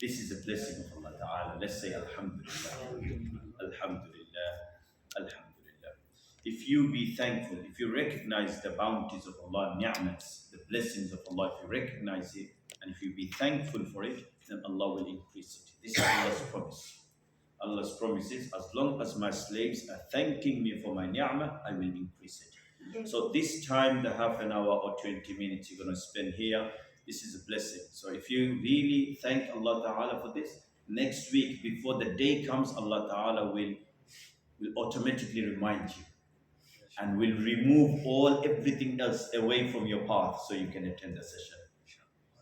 This is a blessing of Allah Ta'ala. Let's say Alhamdulillah. Alhamdulillah. Alhamdulillah. If you be thankful, if you recognize the bounties of Allah, ni'mats, the blessings of Allah, if you recognize it, and if you be thankful for it, then Allah will increase it. This is Allah's promise. Allah's promise is, as long as my slaves are thanking me for my ni'mah, I will increase it. So this time, the half an hour or 20 minutes you're going to spend here, this is a blessing. So if you really thank Allah Ta'ala for this, next week, before the day comes, Allah Ta'ala will automatically remind you and will remove everything else away from your path so you can attend the session.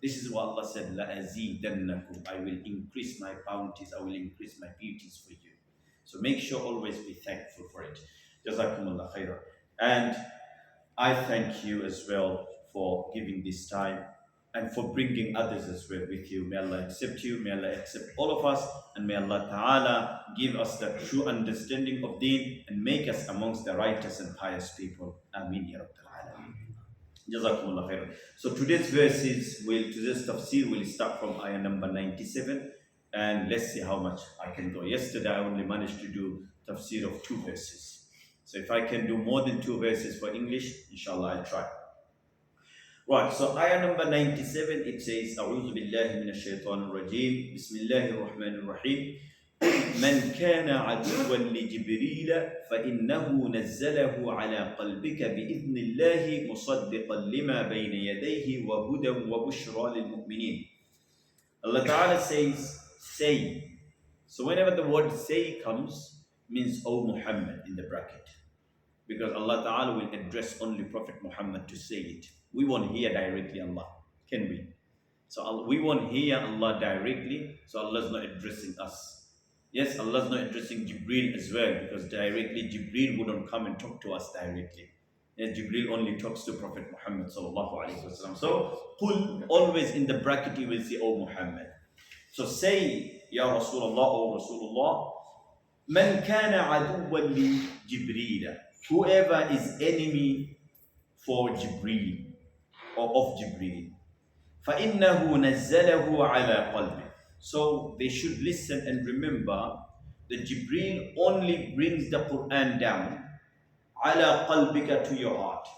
This is what Allah said, لَأَزِيدَنَّكُمْ, I will increase my bounties, I will increase my beauties for you. So make sure always be thankful for it. Jazakumullah khairan. And I thank you as well for giving this time and for bringing others as well with you. May Allah accept you, may Allah accept all of us, and may Allah Ta'ala give us the true understanding of Deen and make us amongst the righteous and pious people. Ameen ya Rabbil Alameen. Jazakumullah khairan. So today's tafsir will start from ayah number 97, and let's see how much I can go. Yesterday I only managed to do tafsir of 2 verses. So if I can do more than 2 verses for English, inshallah I'll try. Right, so ayah number 97, it says, أعوذ بالله من الشيطان الرجيم بسم الله الرحمن الرحيم من كان عدوا لجبريل فإنه نزله على قلبك بإذن الله مصدقا لما بين يديه وهدى وبشرى للمؤمنين. Allah Ta'ala says, say. So whenever the word say comes, means O Muhammad in the bracket. Because Allah Ta'ala will address only Prophet Muhammad to say it. We won't hear directly Allah, can we? So we won't hear Allah directly, so Allah is not addressing us. Yes, Allah is not addressing Jibreel as well, because directly Jibreel wouldn't come and talk to us directly. Yes, Jibreel only talks to Prophet Muhammad sallallahu alaihi wasallam. So, Qul, always in the bracket you will see, O Muhammad. So say, Ya Rasulullah, O Rasulullah, Man kana aduwwan li Jibreel. Whoever is enemy for Jibreel, or of Jibreel, فَإِنَّهُ نَزَّلَهُ عَلَى قَلْبِهِ. So they should listen and remember that Jibreel only brings the Quran down عَلَى قَلْبِكَ, to your heart.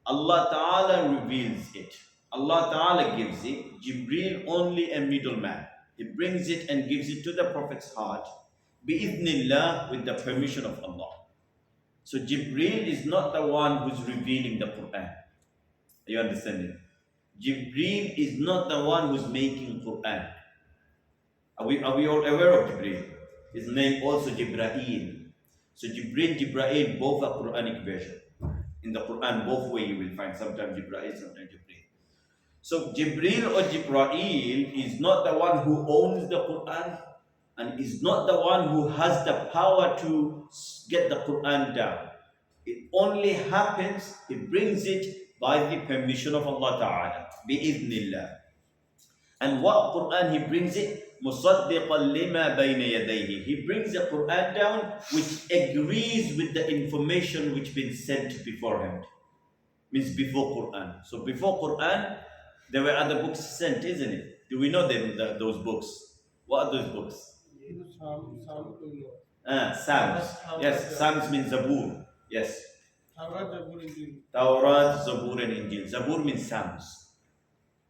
Allah Ta'ala reveals it. Allah Ta'ala gives it. Jibreel only a middleman. He brings it and gives it to the Prophet's heart بِإِذْنِ, with the permission of Allah. So Jibreel is not the one who's revealing the Quran. Are you understanding? Jibreel is not the one who's making Quran. Are we all aware of Jibreel? His name also Jibreel. So Jibreel, both are Quranic version. In the Quran, both way you will find sometimes Jibreel, sometimes Jibreel. So Jibreel or Jibreel is not the one who owns the Quran, and is not the one who has the power to get the Quran down. It only happens, he brings it by the permission of Allah Ta'ala, bi'idhnillah. And what Quran he brings it? مُصَدِّقًا لِمَا بَيْنَ يَدَيْهِ. He brings the Quran down which agrees with the information which been sent beforehand. Means before Quran. So before Quran, there were other books sent, isn't it? Do we know those books? What are those books? Psalms. Yes, Psalms means Zabur. Yes. Tawrat, Zabur, and Injil. Zabur means Psalms.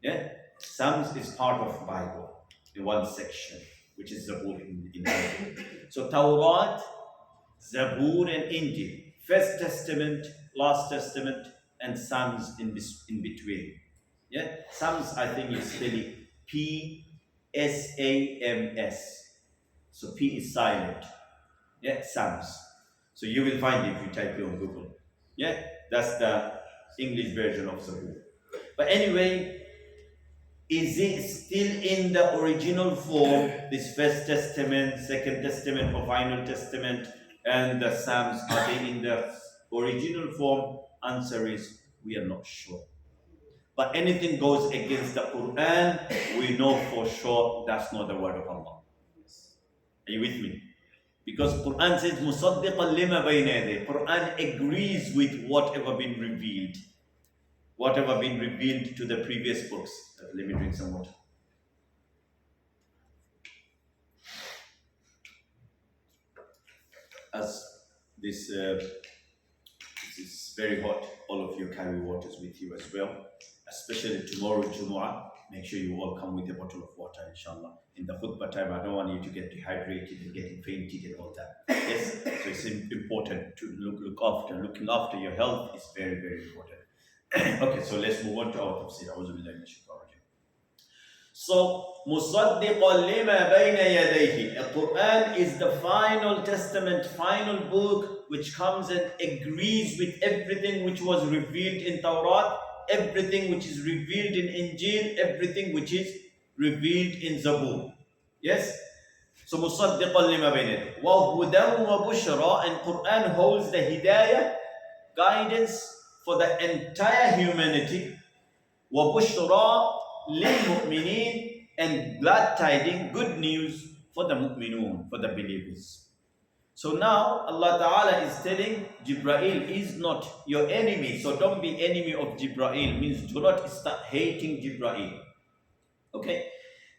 Yeah? Psalms is part of Bible, the one section, which is Zabur in Bible. So Tawrat, Zabur, and Injil. First Testament, Last Testament, and Psalms in between. Yeah? Psalms, I think you spell it P-S-A-M-S. So P is silent. Yeah, Psalms. So you will find it if you type it on Google. Yeah, that's the English version of Zabur. But anyway, is it still in the original form, this First Testament, Second Testament, or Final Testament, and the Psalms, are they in the original form? Answer is, we are not sure. But anything goes against the Quran, we know for sure that's not the word of Allah. Are you with me? Because Quran says, مُصَدِّقًا لِمَا بَيْنَ يَدَيْهِ. Quran agrees with whatever been revealed. Whatever been revealed to the previous books. Let me drink some water. as this this is very hot, all of you carry waters with you as well, especially tomorrow Jumu'ah. Make sure you all come with a bottle of water, inshallah. In the khutbah time, I don't want you to get dehydrated and getting fainted and all that. Yes, so it's important to look after. Looking after your health is very, very important. Okay, so let's move on to our tafsir. So, مُصَدِّقًا لِمَا بَيْنَ يَدَيْهِ. The Quran is the final testament, final book which comes and agrees with everything which was revealed in Tawrat, everything which is revealed in Injil, everything which is revealed in Zabur. Yes? So مُصَدِّقًا لِمَا بَيْنَ يَدَيْهِ وَهُدًى وَبُشْرًا. And Quran holds the hidayah, guidance for the entire humanity. وَبُشْرًا لِلْمُؤْمِنِينَ. And glad tidings, good news for the mu'minun, for the believers. So now Allah Ta'ala is telling Jibreel is not your enemy, so don't be enemy of Jibreel. Means do not start hating Jibreel. Okay.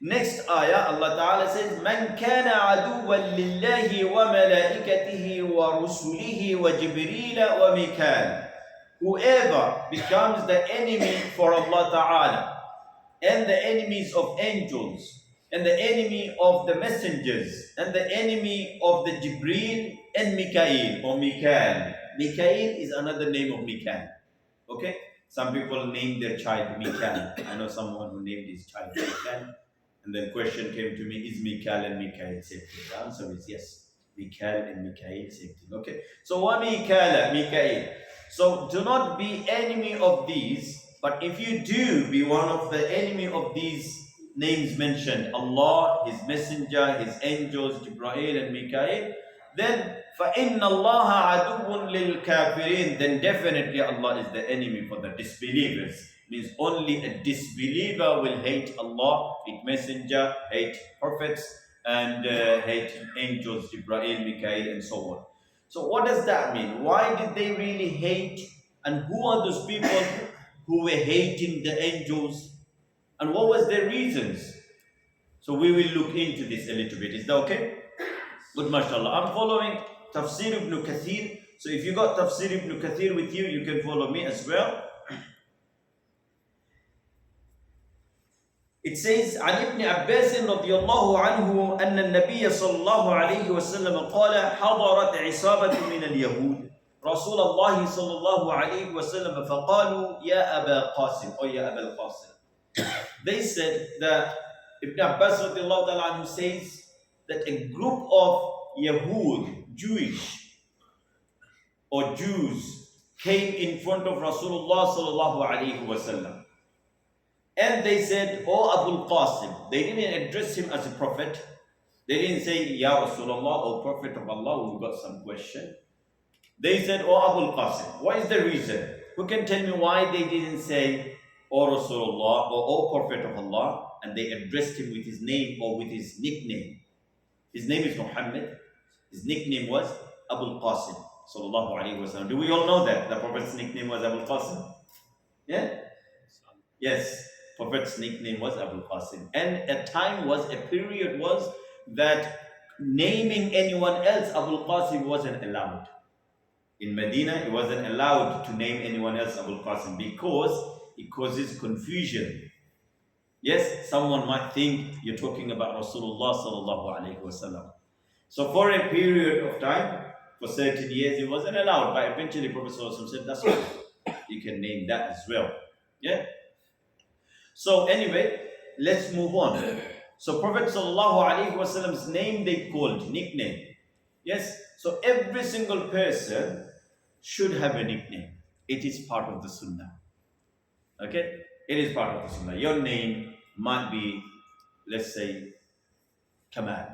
Next ayah, Allah Ta'ala says, مَنْ كَانَ عَدُوًّا لِلَّهِ وَمَلَائِكَتِهِ وَرُسُلِهِ وَجِبْرِيلَ وَمِكَالَ. Whoever becomes the enemy for Allah Ta'ala, and the enemies of angels, and the enemy of the messengers, and the enemy of the Jibreel and Mikael or Mikael. Mikael is another name of Mikael. Okay? Some people name their child Mikael. I know someone who named his child Mikael. And then question came to me, is Mikael and Mikael same thing? The answer is yes. Mikael and Mikael same thing. Okay? So wa Mikael, Mikael. So do not be enemy of these. But if you do be one of the enemy of these names mentioned, Allah, His Messenger, His angels, Jibreel and Mikael, then فَإِنَّ اللَّهَ عَدُوٌّ لِلْكَافِرِينَ. Then definitely Allah is the enemy for the disbelievers. Means only a disbeliever will hate Allah, hate Messenger, hate prophets, and hate angels, Jibreel, Mikael, and so on. So what does that mean? Why did they really hate? And who are those people who were hating the angels? And what was their reasons? So we will look into this a little bit. Is that okay? Good, mashallah. I'm following Tafseer ibn Kathir. So if you got Tafseer ibn Kathir with you, you can follow me as well. It says, عن ابن عباس رضي الله عنه أن النبي صلى الله عليه وسلم قال حضرت عصابة من اليهود رسول الله صلى الله عليه وسلم فقالوا يا أبا قاسم or يا أبا القاسم. They said that Ibn Abbas رضي الله تعالى عنه says that a group of Yahud, Jewish or Jews, came in front of Rasulullah sallallahu alaihi wasallam. And they said, "O Abul Qasim." They didn't address him as a prophet. They didn't say, "Ya Rasulullah," or Prophet of Allah, we've got some question. They said, "O Abul Qasim." What is the reason? Who can tell me why they didn't say, "O Rasulullah," or "O Prophet of Allah," and they addressed him with his name or with his nickname? His name is Muhammad. His nickname was Abul Qasim, sallallahu alaihi wasallam. Do we all know that the Prophet's nickname was Abul Qasim? Yeah? Yes. Prophet's nickname was Abul Qasim. And a time was, a period was that naming anyone else Abul Qasim wasn't allowed. In Medina, it wasn't allowed to name anyone else Abul Qasim because it causes confusion. Yes, someone might think you're talking about Rasulullah sallallahu alaihi wasallam. So for a period of time, for certain years, it wasn't allowed. But eventually, Prophet sallallahu alaihi wasallam said, "That's right. You can name that as well." Yeah. So anyway, let's move on. So Prophet sallallahu alaihi wasallam's name they called nickname. Yes. So every single person should have a nickname. It is part of the sunnah. Okay? It is part of the sunnah. Your name might be, let's say, Kamal.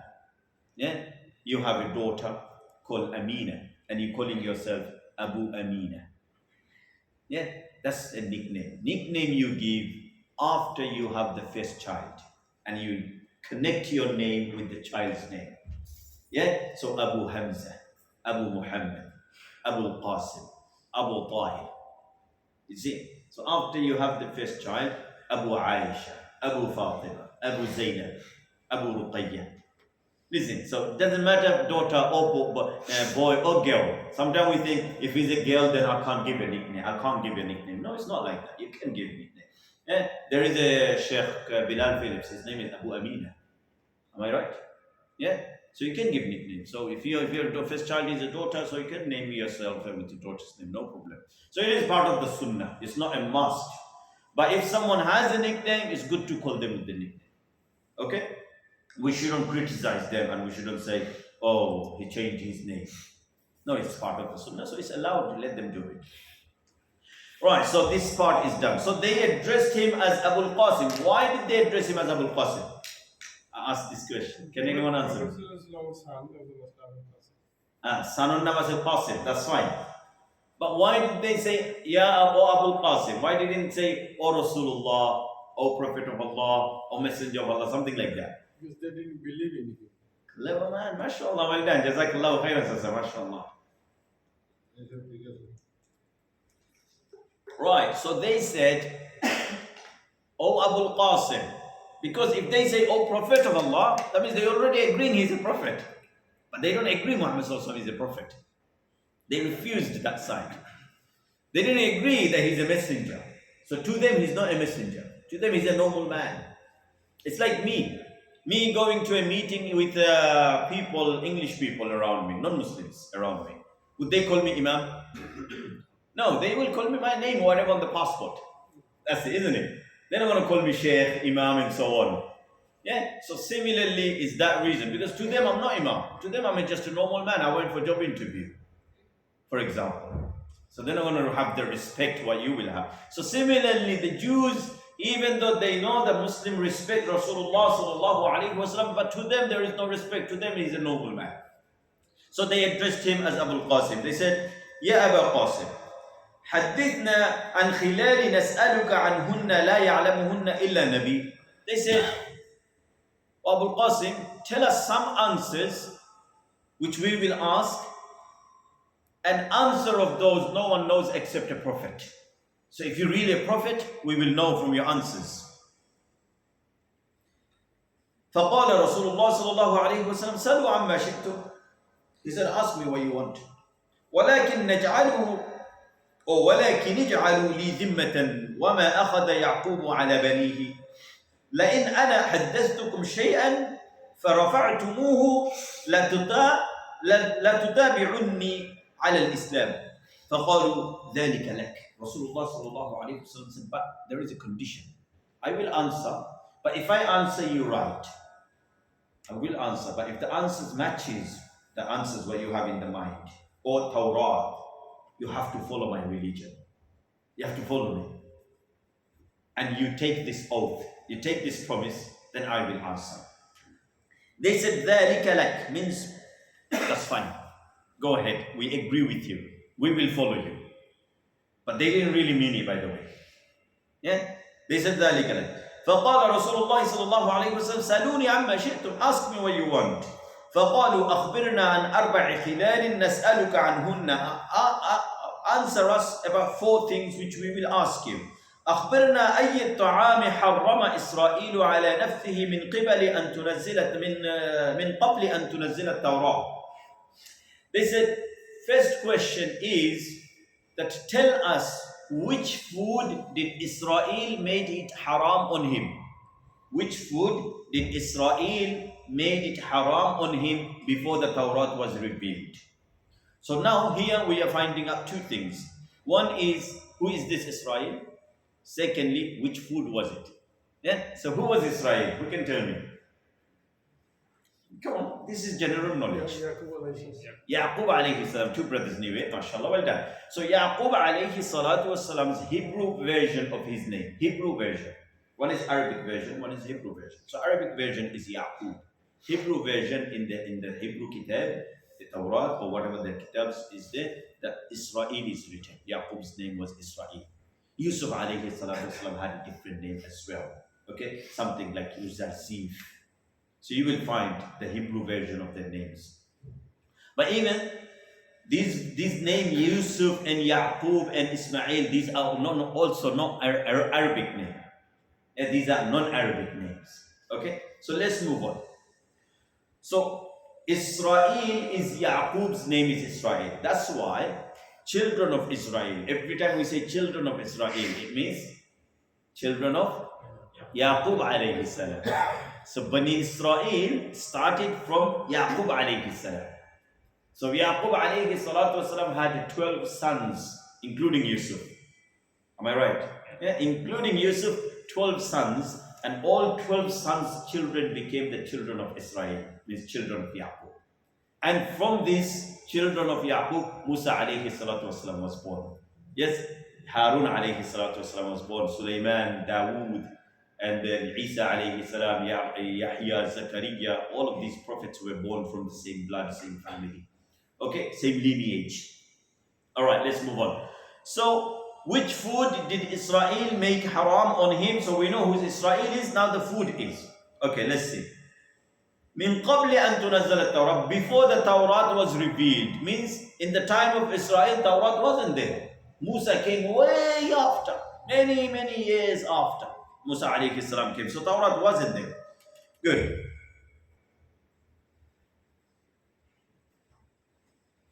Yeah? You have a daughter called Amina, and you're calling yourself Abu Amina. Yeah? That's a nickname. Nickname you give after you have the first child and you connect your name with the child's name. Yeah? So Abu Hamza, Abu Muhammad, Abu Qasim, Abu Tahir. You see? So after you have the first child, Abu Aisha, Abu Fatima, Abu Zainab, Abu Ruqayya. Listen, so it doesn't matter daughter or boy or girl. Sometimes we think if he's a girl, then I can't give a nickname. I can't give a nickname. No, it's not like that. You can give a nickname. There is a Sheikh Bilal Phillips. His name is Abu Amina. Am I right? Yeah. So you can give nicknames. So if your first child is a daughter, so you can name yourself with your daughter's name, no problem. So it is part of the sunnah. It's not a must. But if someone has a nickname, it's good to call them with the nickname. Okay? We shouldn't criticize them and we shouldn't say, oh, he changed his name. No, it's part of the sunnah, so it's allowed to let them do it. Right, so this part is done. So they addressed him as Abul Qasim. Why did they address him as Abul Qasim? I asked this question. Can anyone answer? Sanun was a Qasim, that's fine. But why did they say, Ya Abu Abul Qasim? Why didn't they say, O Rasulullah, O Prophet of Allah, O Messenger of Allah, something like that? Because they didn't believe in him. Clever man, mashallah, well done. Jazakallahu khairan, sasa, mashallah. Right, so they said, O Abul Qasim. Because if they say, O Prophet of Allah, that means they already agreeing he's a prophet. But they don't agree Muhammad is a prophet. They refused that side. They didn't agree that he's a messenger. So to them, he's not a messenger. To them, he's a normal man. It's like me. Me going to a meeting with people, English people around me, non-Muslims around me. Would they call me Imam? No, they will call me my name, whatever on the passport. That's it, isn't it? They don't want to call me Sheikh, Imam, and so on. Yeah, so similarly is that reason. Because to them, I'm not Imam. To them, I'm just a normal man. I went for a job interview, for example. So they're not going to have the respect what you will have. So similarly, the Jews, even though they know that Muslim respect Rasulullah sallallahu alaihi wasallam, but to them there is no respect. To them he's a noble man. So they addressed him as Abu Qasim. They said, Ya Abu Qasim, حدثنا عن خلال نسألك عنهن لا يعلمهن إلا نبي. They said, Abu Qasim, tell us some answers which we will ask. An answer of those no one knows except a prophet. So if you're really a prophet, we will know from your answers. فقال رسول الله صلى الله عليه وسلم سلوا عما شئتم. He said, ask me what you want. ولكن نجعله ولكن اجعلوا لي ذمة وما أخذ يعقوب على بنيه لئن أنا حدثتكم شيئا فرفعتموه لا تتابعني على الإسلام فقالوا ذلك لك. Rasulullah sallallahu alayhi wasallam said, but there is a condition. I will answer, but if I answer you right, I will answer, but if the answers matches the answers what you have in the mind, or Torah, you have to follow my religion. You have to follow me. And you take this oath, you take this promise, then I will answer. They said, ذَلِكَ لَكَ means, that's fine. Go ahead, we agree with you. We will follow you. But they didn't really mean it, by the way. Yeah? They said, ذَلِكَ لَكَ فقال رسول الله صلى الله عليه وسلم سألوني عما شئتم. Ask me what you want. فقالوا أخبرنا عن أربع خلال نسألك عنهن. Answer us about 4 things which we will ask you. أخبرنا أي الطعام حرم إسرائيل على نفسه من قبل أن تنزل من قبل أن تنزل التوراة. They said, first question is that tell us which food did Israel made it haram on him? Which food did Israel made it haram on him before the Torah was revealed? So now here we are finding out 2 things. One is, who is this Israel? Secondly, which food was it? Yeah. So who was Israel? Who can tell me? Come on, this is general knowledge. Yaqub alayhi salam, 2 brothers knew it, mashallah, well done. So Yaqub alayhi salatu wasalam's Hebrew version of his name, Hebrew version. One is Arabic version, one is Hebrew version. So Arabic version is Yaqub. Hebrew version in the Hebrew kitab, the Torah or whatever the kitabs is there, that Israel is written. Yaqub's name was Israel. Yusuf alayhi salatu wasalam had a different name as well. Okay, something like Yuzazif. So you will find the Hebrew version of their names. But even these names, Yusuf and Yaqub and Ismail, these are also not Arabic names. These are non-Arabic names. Okay, so let's move on. So Israel is Yaqub's name is Israel. That's why children of Israel, every time we say children of Israel, it means children of Yaqub alayhi salam. So Bani Israel started from Yaqub alayhi salam. So Yaqub alayhi salatu wasalam had 12 sons, including Yusuf. Am I right? Yeah, including Yusuf, 12 sons, and all 12 sons' children became the children of Israel, means children of Yaqub. And from these children of Yaqub, Musa alayhi salatu wasalam was born. Yes, Harun alayhi salatu wasalam was born, Sulaiman, Dawood, and then Isa alayhi salam, Yahya, Zakaria, all of these prophets were born from the same blood, same family. Okay, same lineage. All right, let's move on. So, which food did Israel make haram on him? So we know who Israel is, now the food is. Okay, let's see. Min qabli an tunazzal al-Tawrat, before the Tawrat was revealed, means in the time of Israel, Tawrat wasn't there. Musa came way after, many years after Musa alayhi salam came. So Tawrat wasn't there. Good.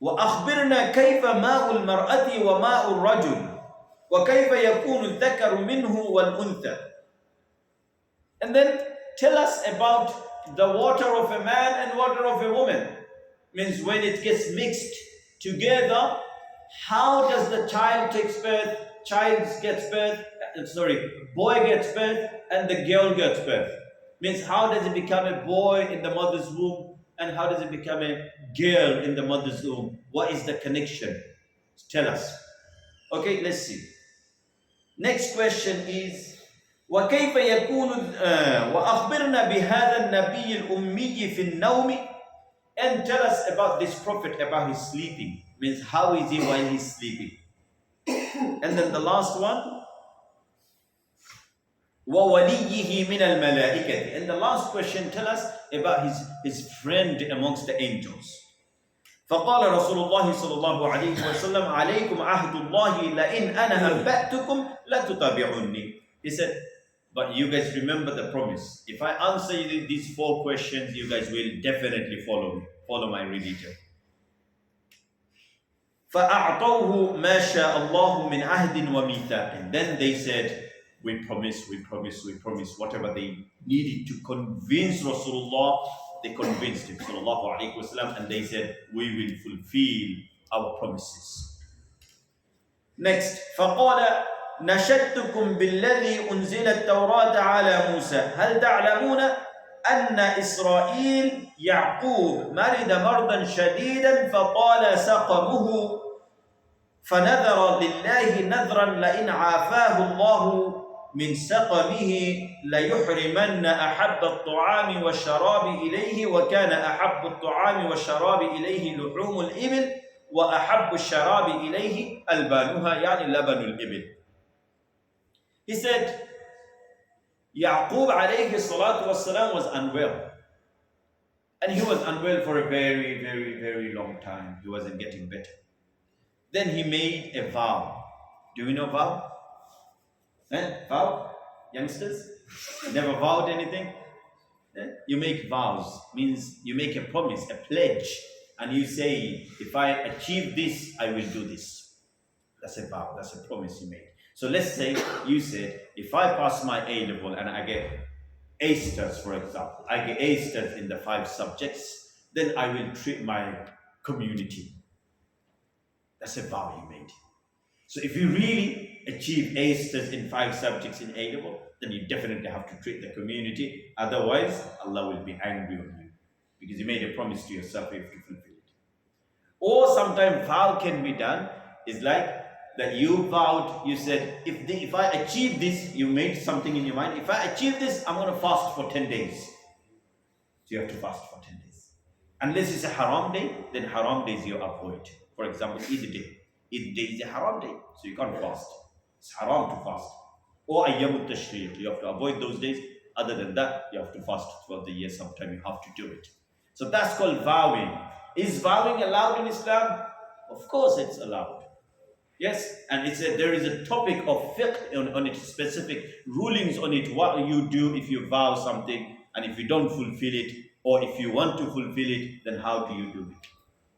وأخبرنا كيف ماء المرأة وماء الرجل وكيف يكون الذكر منه والأنثى. And then tell us about the water of a man and water of a woman. Means when it gets mixed together, how does the child takes birth, boy gets birth and the girl gets birth. Means how does it become a boy in the mother's womb and how does it become a girl in the mother's womb? What is the connection? Tell us. Okay, let's see. Next question is وكيف يكون وأخبرنا بهذا النبي الأمي في النوم, and tell us about this prophet about his sleeping. Means how is he while he's sleeping? And then the last one ووليه من الملائكة, and the last question tell us about his friend amongst the angels. فقال رسول الله صلى الله عليه وسلم عليكم عهد الله لئن أنا أنبأتكم لا تتابعوني. He said, but you guys remember the promise. If I answer you these 4 questions, you guys will definitely follow me, follow my religion. فأعطوه ما شاء الله من عهد وميثاق. Then they said, we promise. Whatever they needed to convince Rasulullah, they convinced him, sallallahu alaihi wasallam, and they said, we will fulfill our promises. Next, فقال نشدتكم بالذي أنزل التوراة على موسى هل تعلمون أن إسرائيل يعقوب مرض مرضا شديدا فطال سقمه فنذر لله نذرا لئن عافاه الله من سقمه ليحرمن أحب الطعام والشراب إليه وكان أحب الطعام والشراب إليه لحوم الإبل وأحب الشراب إليه ألبانها يعني لبن الإبل. He said, Yaqub alayhi salatu wasalam was unwell. And he was unwell for a very long time. He wasn't getting better. Then he made a vow. Do you know vow? Vow? Youngsters? Never vowed anything? You make vows. Means you make a promise, a pledge. And you say, if I achieve this, I will do this. That's a vow. That's a promise you made. So let's say you said, if I pass my A level and I get A stars, for example, I get A stars in the 5 subjects, then I will treat my community. That's a vow you made. So if you really achieve A stars in 5 subjects in A level, then you definitely have to treat the community. Otherwise, Allah will be angry on you because you made a promise to yourself, you have to fulfill it. Or sometimes vow can be done is like that you vowed, you said, if I achieve this, you made something in your mind. If I achieve this, I'm going to fast for 10 days. So you have to fast for 10 days. Unless it's a haram day, then haram days you avoid. For example, Eid day. Eid day is a haram day, so you can't fast. It's haram to fast. Or ayyamut tashriq, you have to avoid those days. Other than that, you have to fast throughout the year. Sometime you have to do it. So that's called vowing. Is vowing allowed in Islam? Of course it's allowed. Yes, and there is a topic of fiqh on it, specific rulings on it, what you do if you vow something and if you don't fulfill it, Or if you want to fulfill it, then how do you do it?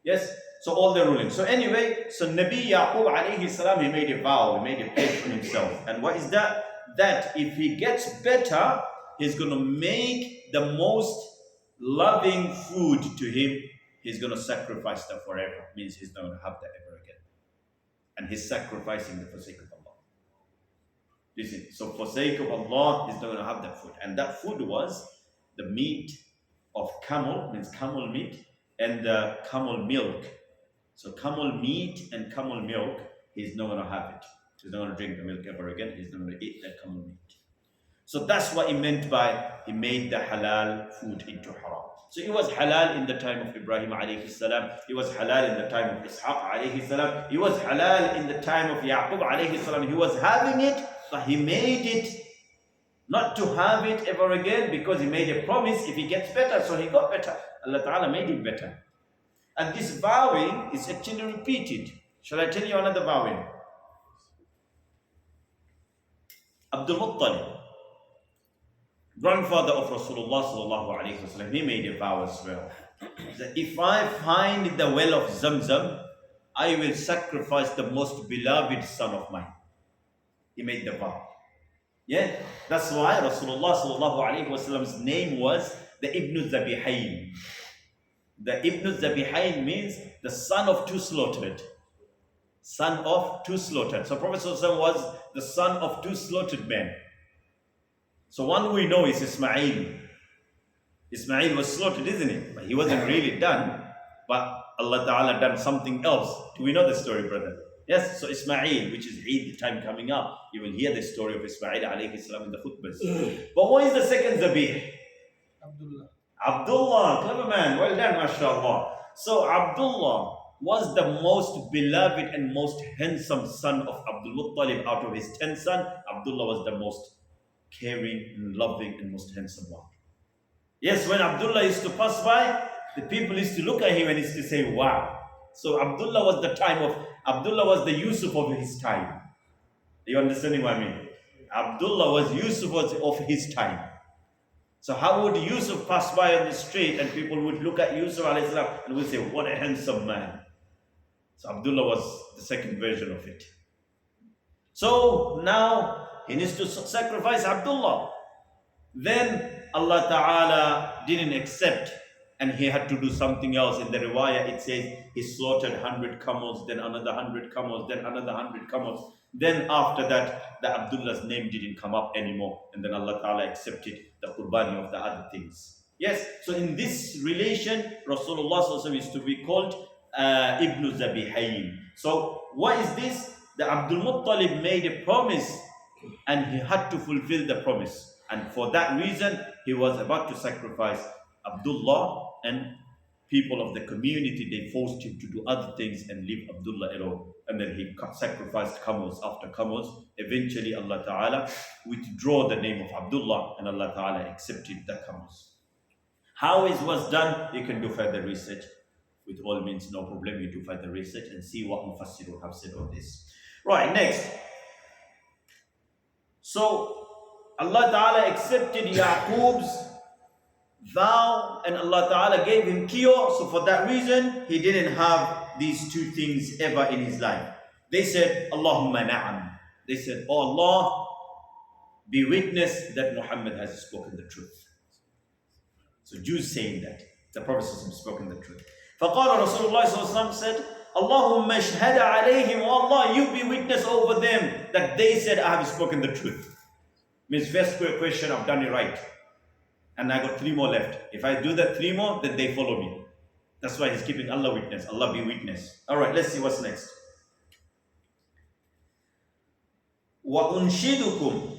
Yes? So all the rulings. So anyway, so Nabi Yaqub alayhi salam, he made a vow, he made a pledge on himself. And what is that? That if he gets better, he's going to make the most loving food to him. He's going to sacrifice that forever. Means he's not going to have that ever again. And he's sacrificing for the sake of Allah. Listen, so for sake of Allah, he's not going to have that food. And that food was the meat of camel, means camel meat, and the camel milk. So camel meat and camel milk, he's not going to have it. He's not going to drink the milk ever again. He's not going to eat that camel meat. So that's what he meant by he made the halal food into haram. So it was halal in the time of Ibrahim alayhi salam. It was halal in the time of Ishaq alayhi salam. It was halal in the time of Yaqub alayhi salam. He was having it, but he made it not to have it ever again because he made a promise if he gets better. So he got better. Allah Ta'ala made him better. And this vowing is actually repeated. Shall I tell you another vowing? Abdul Muttalib, grandfather of Rasulullah sallallahu alaihi wasallam, he made a vow as well. That if I find the well of Zamzam, I will sacrifice the most beloved son of mine. He made the vow. Yeah, that's why Rasulullah sallallahu alaihi wasallam's name was the Ibn Zabihain. The Ibn Zabihain means the son of two slaughtered. Son of two slaughtered. So Prophet sallallahu was the son of two slaughtered men. So one we know is Ismail. Ismail was slaughtered, isn't it? But he wasn't really done. But Allah Ta'ala done something else. Do we know the story, brother? Yes, so Ismail, which is Eid time coming up, you will hear the story of Ismail alayhi salam in the khutbahs. But what is the second Zabih? Abdullah. Abdullah, clever man, well done, mashallah. So Abdullah was the most beloved and most handsome son of Abdul Muttalib. Out of his 10 sons, Abdullah was the most caring and loving and most handsome one. Yes, when Abdullah used to pass by, the people used to look at him and used to say, wow. So Abdullah was the Yusuf of his time. Are you understanding what I mean? Abdullah was Yusuf of his time. So how would Yusuf pass by on the street and people would look at Yusuf alayhi salam and would say, what a handsome man. So Abdullah was the second version of it. So now he needs to sacrifice Abdullah. Then Allah Ta'ala didn't accept and he had to do something else. In the riwayah it says he slaughtered 100 camels, then another 100 camels, then another 100 camels. Then after that, the Abdullah's name didn't come up anymore. And then Allah Ta'ala accepted the qurbani of the other things. Yes, so in this relation, Rasulullah is to be called Ibn Zabihayn. So what is this? The Abdul Muttalib made a promise and he had to fulfill the promise. And for that reason, he was about to sacrifice Abdullah, and people of the community, they forced him to do other things and leave Abdullah alone. And then he sacrificed camels after camels. Eventually Allah Ta'ala withdrew the name of Abdullah and Allah Ta'ala accepted the camels. How it was done, you can do further research. With all means, no problem, you do further research and see what Mufassirun have said on this. Right, next. So Allah Ta'ala accepted Yaqub's vow and Allah Ta'ala gave him cure. So for that reason, he didn't have these two things ever in his life. They said, Allahumma na'am. They said, oh Allah, be witness that Muhammad has spoken the truth. So Jews saying that. The Prophet has spoken the truth. فقال Rasulullah said, Allahumma shahada alayhim. Oh Allah, you be witness over them that they said I have spoken the truth. Means first question, I've done it right. And I got 3 more left. If I do that 3 more, then they follow me. That's why he's keeping Allah witness. Allah be witness. Alright, let's see what's next. وَأُنْشِدُكُمْ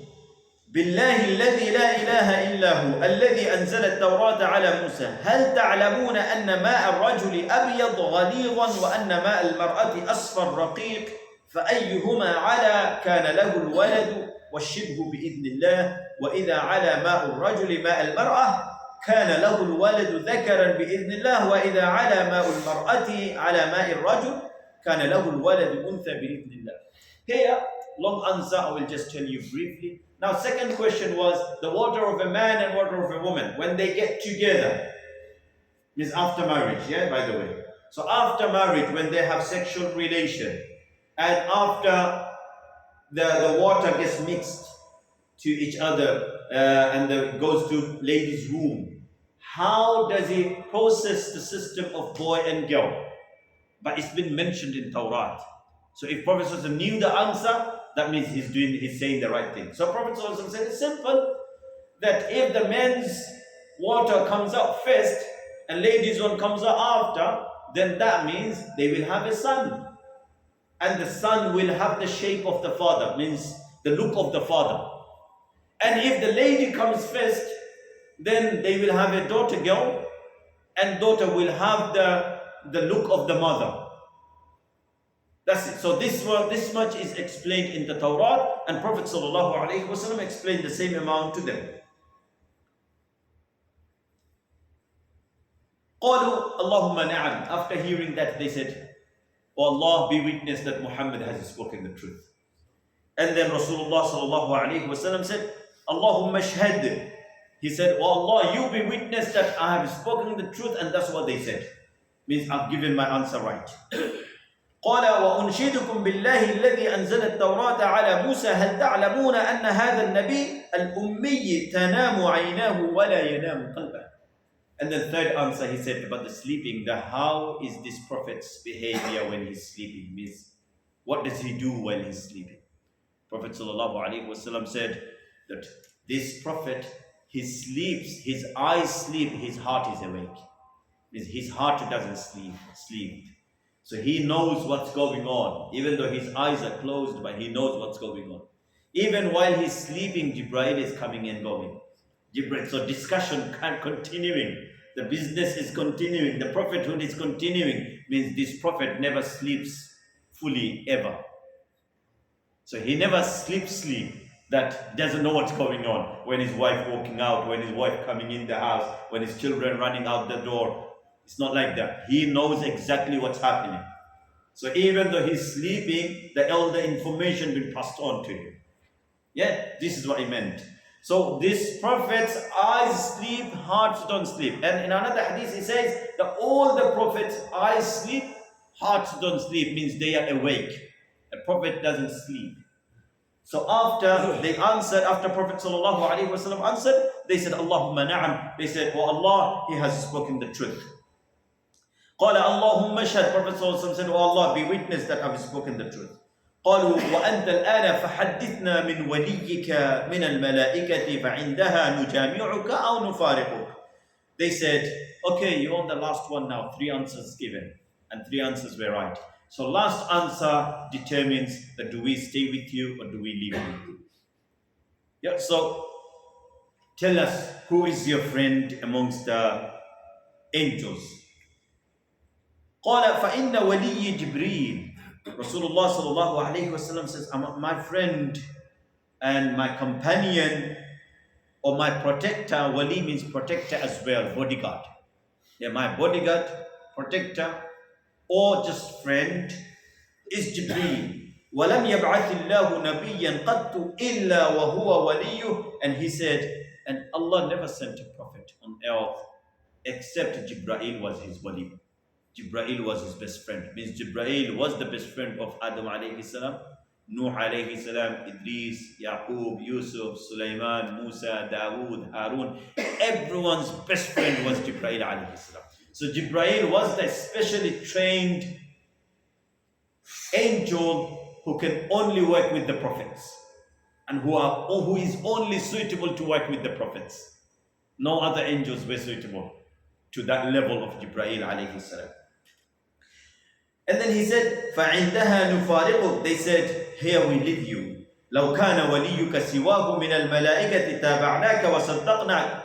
بِاللَّهِ الَّذِي لَا إِلَهَ إِلَّا هُوَ الَّذِي أَنزَلَ التَّوْرَاةَ عَلَى مُوسَى هَلْ تَعْلَمُونَ أَنَّ مَاءَ الرَّجُلِ أَبْيَضُ غَلِيظًا وَأَنَّ مَاءَ الْمَرْأَةِ أَصْفَرُ رَقِيقٌ فَأَيُّهُمَا عَلَى كَانَ لَهُ الْوَلَدُ وَالشِّبْهُ بِإِذْنِ اللَّهِ وَإِذَا عَلَى مَاءُ الرَّجُلِ مَاءَ الْمَرْأَةِ كان له الولد ذكرا بإذن الله وإذا على ماء المرأة على ماء الرجل كان له الولد أنثى بإذن الله. Here, long answer, I will just tell you briefly. Now, second question was the water of a man and water of a woman. When they get together, Means after marriage, yeah, by the way. So after marriage, when they have sexual relation, and after the water gets mixed to each other and goes to lady's room, how does he process the system of boy and girl? But it's been mentioned in Torah. So if Prophet ﷺ knew the answer, that means he's saying the right thing. So Prophet ﷺ said it's simple, that if the men's water comes out first and ladies' one comes out after, then that means they will have a son. And the son will have the shape of the father, means the look of the father. And if the lady comes first, then they will have a daughter girl, and daughter will have the look of the mother. That's it. So this much is explained in the Torah, and Prophet ﷺ explained the same amount to them. قالوا اللهم نعم. After hearing that, they said, "O Allah, be witness that Muhammad has spoken the truth." And then Rasulullah ﷺ said, "Allahumma shahad." He said, "O Allah, you be witness that I have spoken the truth," and that's what they said. Means I've given my answer right. قال وأنشدكم بالله الذي أنزل التوراة على موسى هل تعلمون أن هذا النبي الأمي تنام عيناه ولا ينام قلبه. And the third answer he said about the sleeping, how is this prophet's behavior when he's sleeping? Means what does he do while he's sleeping? Prophet ﷺ said that this prophet, he sleeps, his eyes sleep, his heart is awake. Means his heart doesn't sleep. So he knows what's going on. Even though his eyes are closed, but he knows what's going on. Even while he's sleeping, Jibreel is coming and going. So discussion continuing. The business is continuing. The prophethood is continuing. Means this prophet never sleeps fully ever. So he never sleeps that doesn't know what's going on. When his wife walking out, when his wife coming in the house, when his children running out the door. It's not like that. He knows exactly what's happening. So even though he's sleeping, all the information will be passed on to him. Yeah, this is what he meant. So this prophet's eyes sleep, hearts don't sleep. And in another hadith, he says that all the prophet's eyes sleep, hearts don't sleep, means they are awake. A prophet doesn't sleep. So after they answered, after Prophet ﷺ answered, they said, Allahumma na'am. They said, oh Allah, he has spoken the truth. قال اللهم اشهد. Prophet ﷺ said, oh Allah, be witness that I have spoken the truth. قالوا وأنت الآن فحدثنا من وليك من الملائكة فعندها نجامعك أو نفارقك. They said, okay, you're on the last one now. 3 answers given, and 3 answers were right. So last answer determines that do we stay with you or do we leave you? Yeah, so tell us, who is your friend amongst the angels? قال فإن ولي جبريل. Rasulullah sallallahu alayhi wasallam says, my friend and my companion or my protector, wali means protector as well, bodyguard. Yeah, my bodyguard, protector, or just friend is Jibreel. وَلَمْ يَبْعَثِ اللَّهُ نَبِيًّا قَدْتُ إِلَّا وَهُوَ وَلِيُّهُ. And he said, and Allah never sent a prophet on earth except Jibreel was his wali. Jibreel was his best friend. Means Jibreel was the best friend of Adam alayhi salam, Nuh alayhi salam, Idris, Yaqub, Yusuf, Sulaiman, Musa, Dawood, Harun. Everyone's best friend was Jibreel alayhi salam. So Jibreel was the specially trained angel who can only work with the prophets and who is only suitable to work with the prophets. No other angels were suitable to that level of Jibreel alayhi salam. And then he said, فَعِنْدَهَا نُفَارِقُكَ. They said, here we leave you. لَوْ كَانَ وَلِيُّكَ سِوَاهُ مِنَ الْمَلَائِكَةِ تَابَعْنَاكَ وَصَدَّقْنَاكَ.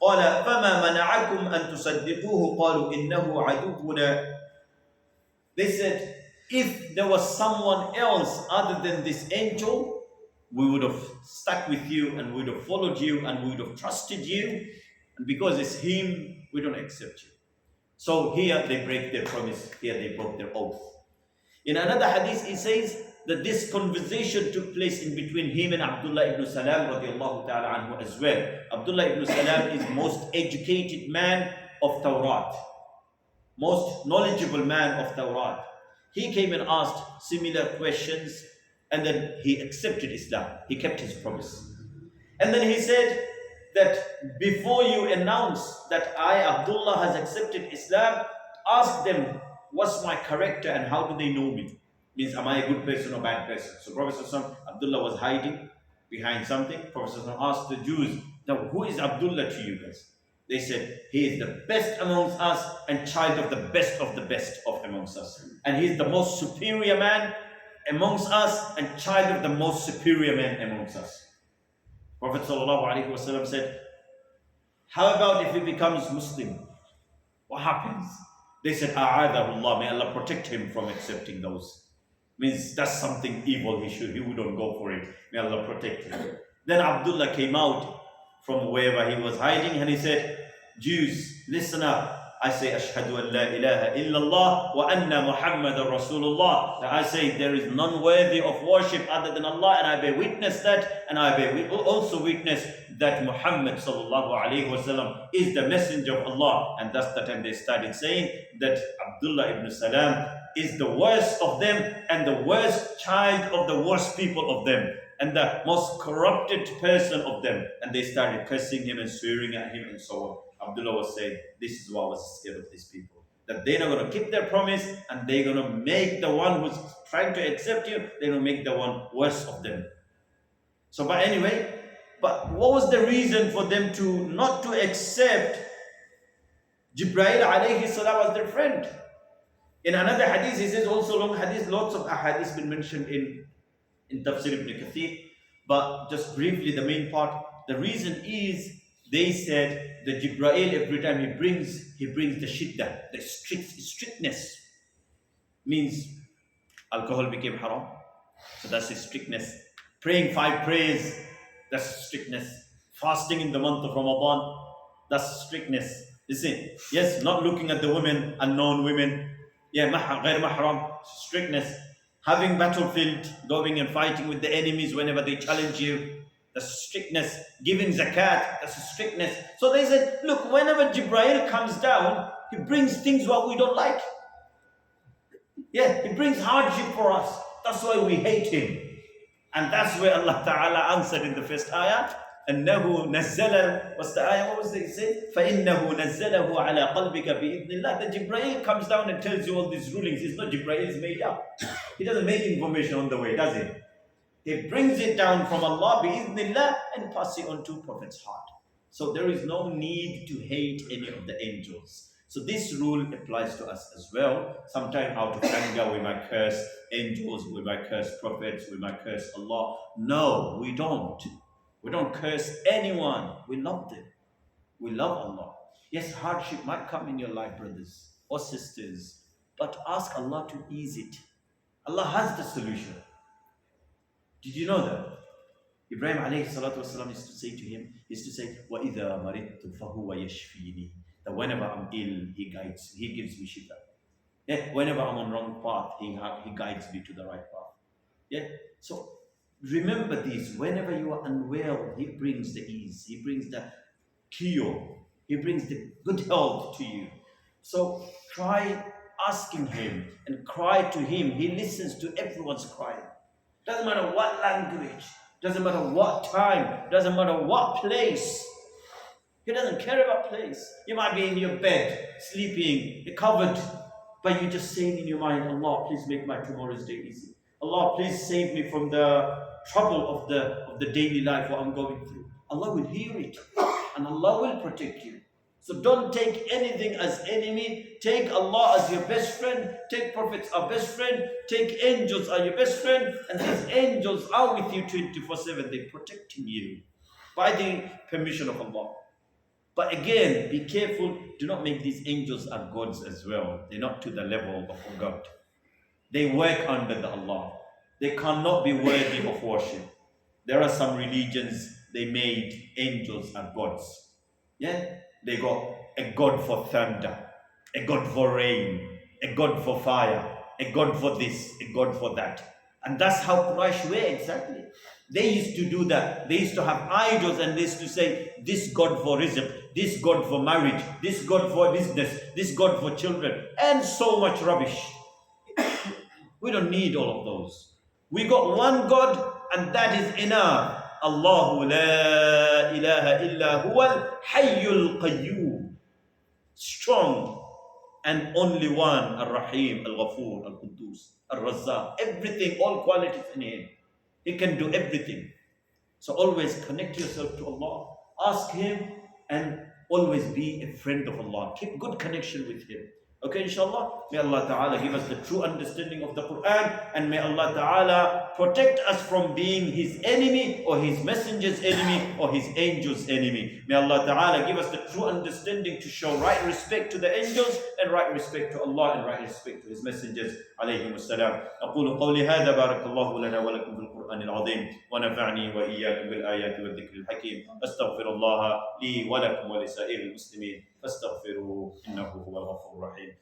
قال فَمَا مَنَعَكُمْ أَن تُصَدِّقُوهُ قَالُوا إِنَّهُ عَدُوٌّنا. They said, if there was someone else other than this angel, we would have stuck with you and we would have followed you and we would have trusted you. And because it's him, we don't accept you. So here they break their promise, here they broke their oath. In another hadith, he says that this conversation took place in between him and Abdullah ibn Salam radiallahu ta'ala anhu as well. Abdullah ibn Salam is the most educated man of Tawrat, most knowledgeable man of Tawrat. He came and asked similar questions, and then he accepted Islam. He kept his promise. And then he said that before you announce that I, Abdullah, has accepted Islam, ask them what's my character and how do they know me? Means, am I a good person or bad person? So Prophet ﷺ, Abdullah was hiding behind something. Prophet ﷺ asked the Jews, now who is Abdullah to you guys? They said, he is the best amongst us and child of the best of amongst us. And he is the most superior man amongst us and child of the most superior man amongst us. Prophet ﷺ said, how about if he becomes Muslim? What happens? They said, A'adahullah, may Allah protect him from accepting those. Means that's something evil, he wouldn't go for it. May Allah protect him. Then Abdullah came out from wherever he was hiding and he said, Jews, listen up. I say, Ashhadu an la ilaha illallah wa anna Muhammadan Rasulullah. I say there is none worthy of worship other than Allah, and I bear witness that, and I bear also witness that Muhammad sallallahu alaihi wasallam is the messenger of Allah. And that's the time they started saying that Abdullah ibn Salam is the worst of them and the worst child of the worst people of them and the most corrupted person of them. And they started cursing him and swearing at him and so on. Abdullah was saying, this is why I was scared of these people. That they're not going to keep their promise and they're going to make the one who's trying to accept you, they're going to make the one worse of them. So, but anyway, but what was the reason for them to not to accept Jibreel alayhi salam as their friend? In another hadith, he says also long hadith, lots of ahadith been mentioned in Tafseer ibn Kathir. But just briefly, the main part, the reason is they said that Jibreel every time he brings the shiddah, the strictness. Means alcohol became haram, so that's his strictness. Praying 5 prayers, that's strictness. Fasting in the month of Ramadan, that's strictness. You see, yes, not looking at the women, unknown women. Yeah, غير mahram, strictness. Having battlefield, going and fighting with the enemies whenever they challenge you, that's strictness. Giving zakat, that's strictness. So they said, look, whenever Jibreel comes down, he brings things what we don't like. Yeah, he brings hardship for us. That's why we hate him. And that's where Allah Ta'ala answered in the first ayah. أنه نزل, what's the ayah? What was it say? فإنه نزله على قلبك بإذن الله. That Jibreel comes down and tells you all these rulings. It's not Jibreel, it's made up. He doesn't make information on the way, does he? He brings it down from Allah bi'idhnillah and pass it on to Prophet's heart. So there is no need to hate any of the angels. So this rule applies to us as well. Sometimes out of anger we might curse angels, we might curse prophets, we might curse Allah. No, we don't. We don't curse anyone. We love them. We love Allah. Yes, hardship might come in your life, brothers or sisters, but ask Allah to ease it. Allah has the solution. Did you know that? Ibrahim alayhi salatu wasalam used to say to him, وَإِذَا مَرِضْتُ فَهُوَ يَشْفِينِي. That whenever I'm ill, He guides, He gives me shifa. Yeah, whenever I'm on wrong path, He guides me to the right path. Yeah, so remember this, whenever you are unwell, He brings the ease, He brings the cure, He brings the good health to you. So try asking Him and cry to Him. He listens to everyone's cry. Doesn't matter what language, doesn't matter what time, doesn't matter what place. He doesn't care about place. You might be in your bed, sleeping, you're covered, but you're just saying in your mind, Allah, please make my tomorrow's day easy. Allah, please save me from the trouble of the daily life what I'm going through. Allah will hear it and Allah will protect you. So don't take anything as enemy. Take Allah as your best friend. Take prophets as best friend. Take angels as your best friend. And these angels are with you 24/7. They're protecting you by the permission of Allah. But again, be careful. Do not make these angels as gods as well. They're not to the level of a God. They work under the Allah. They cannot be worthy of worship. There are some religions, they made angels as gods. Yeah? They got a god for thunder, a god for rain, a god for fire, a god for this, a god for that. And that's how Quraysh were exactly. They used to do that. They used to have idols and they used to say, this god for rizq, this God for marriage, this God for business, this God for children, and so much rubbish. We don't need all of those. We got one God, and that is enough. Allahu la ilaha illa huwa al-hayyul qayyum. Strong and only one, Ar-Rahim, Al-Ghafoor, Al-Quddus, Al-Razzaq. Everything, all qualities in Him. He can do everything. So always connect yourself to Allah. Ask Him and always be a friend of Allah. Keep good connection with Him. Okay, inshallah. May Allah Ta'ala give us the true understanding of the Quran, and may Allah Ta'ala protect us from being His enemy or His messenger's enemy or His angel's enemy. May Allah Ta'ala give us the true understanding to show right respect to the angels and right respect to Allah and right respect to His messengers. عليهم السلام. أقول قولي هذا بارك الله لنا ولكم في القرآن العظيم ونفعني وإياكم بالآيات والذكر الحكيم. أستغفر الله لي ولكم ولسائر المسلمين فاستغفروه إنه هو الغفور الرحيم.